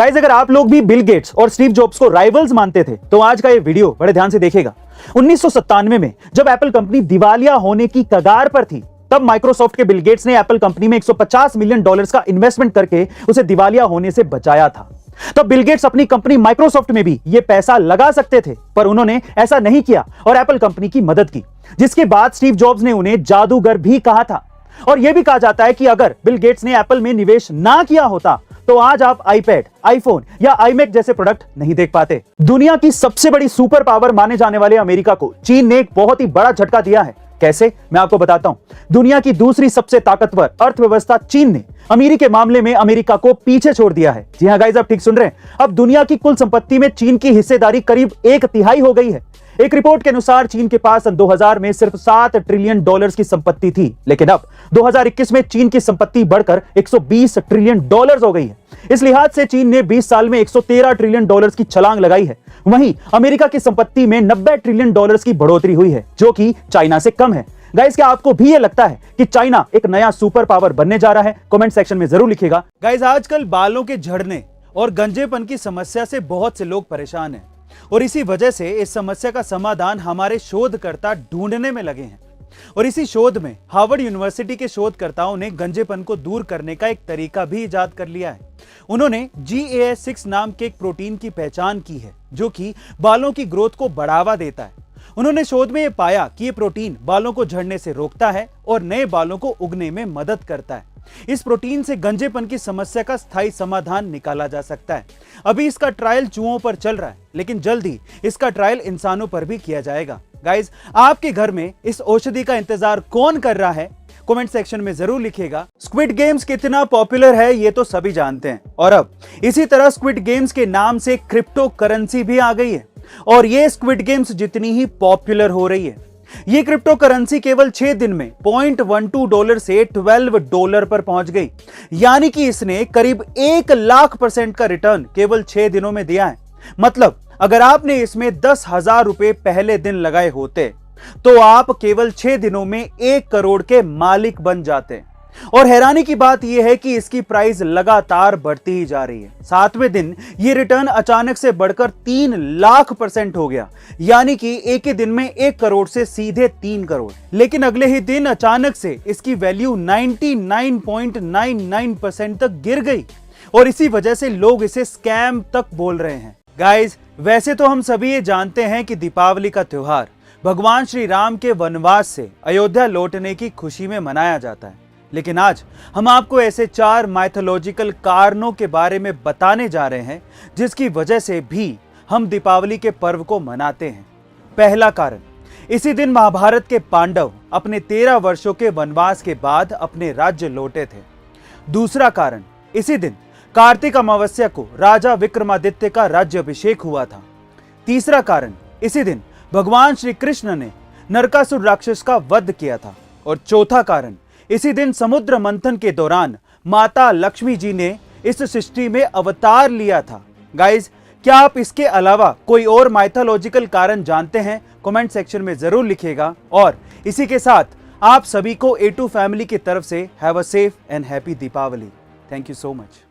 Guys, अगर आप लोग भी बिल गेट्स और स्टीव जॉब्स को राइवल्स मानते थे तो आज का ये वीडियो बड़े ध्यान से देखिएगा। 1997 में जब एप्पल कंपनी दिवालिया होने की कगार पर थी, तब माइक्रोसॉफ्ट के बिल गेट्स ने एप्पल कंपनी में $150 मिलियन का इन्वेस्टमेंट करके उसे दिवालिया होने से बचाया था। तब बिल गेट्स अपनी कंपनी माइक्रोसॉफ्ट में भी यह पैसा लगा सकते थे, पर उन्होंने ऐसा नहीं किया और एप्पल कंपनी की मदद की, जिसके बाद स्टीव जॉब्स ने उन्हें जादूगर भी कहा था। और यह भी कहा जाता है कि अगर बिल गेट्स ने एप्पल में निवेश ना किया होता तो आज आप आईपैड, आईफोन या आईमैक जैसे प्रोडक्ट नहीं देख पाते। दुनिया की सबसे बड़ी सुपर पावर माने जाने वाले अमेरिका को चीन ने एक बहुत ही बड़ा झटका दिया है। कैसे, मैं आपको बताता हूं। दुनिया की दूसरी सबसे ताकतवर अर्थव्यवस्था चीन ने अमीरी के मामले में अमेरिका को पीछे छोड़ दिया है। जी हां गाइस, आप ठीक सुन रहे हैं। अब दुनिया की कुल संपत्ति में चीन की हिस्सेदारी करीब 1/3 हो गई है। एक रिपोर्ट के अनुसार चीन के पास सन 2000 में सिर्फ $7 ट्रिलियन की संपत्ति थी, लेकिन अब 2021 में चीन की संपत्ति बढ़कर $120 ट्रिलियन हो गई है। इस लिहाज से चीन ने 20 साल में $113 ट्रिलियन की छलांग लगाई है। वहीं अमेरिका की संपत्ति में $90 ट्रिलियन की बढ़ोतरी हुई है, जो कि चाइना से कम है। गाइस, क्या आपको भी ये लगता है कि चाइना एक नया सुपर पावर बनने जा रहा है? कमेंट सेक्शन में जरूर लिखिएगा। गाइस, आजकल बालों के झड़ने और गंजेपन की समस्या से बहुत से लोग परेशान हैं और इसी वजह से इस समस्या का समाधान हमारे शोधकर्ता ढूंढने में लगे हैं। और इसी शोध में हार्वर्ड यूनिवर्सिटी के शोधकर्ताओं ने गंजेपन को दूर करने का एक तरीका भी इजाद कर लिया है। उन्होंने GAS6 नाम के एक प्रोटीन की पहचान की है, जो कि बालों की ग्रोथ को बढ़ावा देता है। उन्होंने शोध में यह पाया कि यह प्रोटीन बालों को झड़ने से रोकता है और नए बालों को उगने में मदद करता है। इस प्रोटीन से गंजेपन की समस्या का स्थायी समाधान निकाला जा सकता है। अभी इसका ट्रायल चूहों पर चल रहा है, लेकिन जल्द ही इसका ट्रायल इंसानों पर भी किया जाएगा। गाइस, आपके घर में इस औषधि का इंतजार कौन कर रहा है? कमेंट सेक्शन में जरूर लिखिएगा। स्क्विड गेम्स कितना पॉपुलर है ये तो सभी जानते हैं, और अब इसी तरह स्क्विड गेम्स के नाम से क्रिप्टो करेंसी भी आ गई है और ये स्क्विड गेम्स जितनी ही पॉपुलर हो रही है, ये क्रिप्टो करेंसी केवल 6 दिन में $0.12 से $12 पर पहुंच गई। यानी कि इसने करीब 1,00,000% का रिटर्न केवल 6 दिनों में दिया है। मतलब अगर आपने इसमें 10,000 रुपए पहले दिन लगाए होते तो आप केवल 6 दिनों में 1 करोड़ के मालिक बन जाते। और हैरानी की बात यह है कि इसकी प्राइस लगातार बढ़ती ही जा रही है। 7वें दिन ये रिटर्न अचानक से बढ़कर 3,00,000% हो गया, यानी कि एक ही दिन में 1 करोड़ से सीधे 3 करोड़। लेकिन अगले ही दिन अचानक से इसकी वैल्यू 99.99% तक गिर गई और इसी वजह से लोग इसे स्कैम तक बोल रहे हैं। गाइस, वैसे तो हम सभी ये जानते हैं कि दीपावली का त्योहार भगवान श्री राम के वनवास से अयोध्या लौटने की खुशी में मनाया जाता है, लेकिन आज हम आपको ऐसे 4 माइथोलॉजिकल कारणों के बारे में बताने जा रहे हैं जिसकी वजह से भी हम दीपावली के पर्व को मनाते हैं। पहला कारण, इसी दिन महाभारत के पांडव अपने 13 वर्षों के वनवास के बाद अपने राज्य लौटे थे। दूसरा कारण, इसी दिन कार्तिक अमावस्या को राजा विक्रमादित्य का राज्याभिषेक हुआ था। तीसरा कारण, इसी दिन भगवान श्री कृष्ण ने नरकासुर राक्षस का वध किया था। और चौथा कारण, इसी दिन समुद्र मंथन के दौरान माता लक्ष्मी जी ने इस सृष्टि में अवतार लिया था। गाइस, क्या आप इसके अलावा कोई और माइथोलॉजिकल कारण जानते हैं? कमेंट सेक्शन में जरूर लिखिएगा। और इसी के साथ आप सभी को A2 फैमिली की तरफ से have a safe and happy Deepavali. Thank you so much.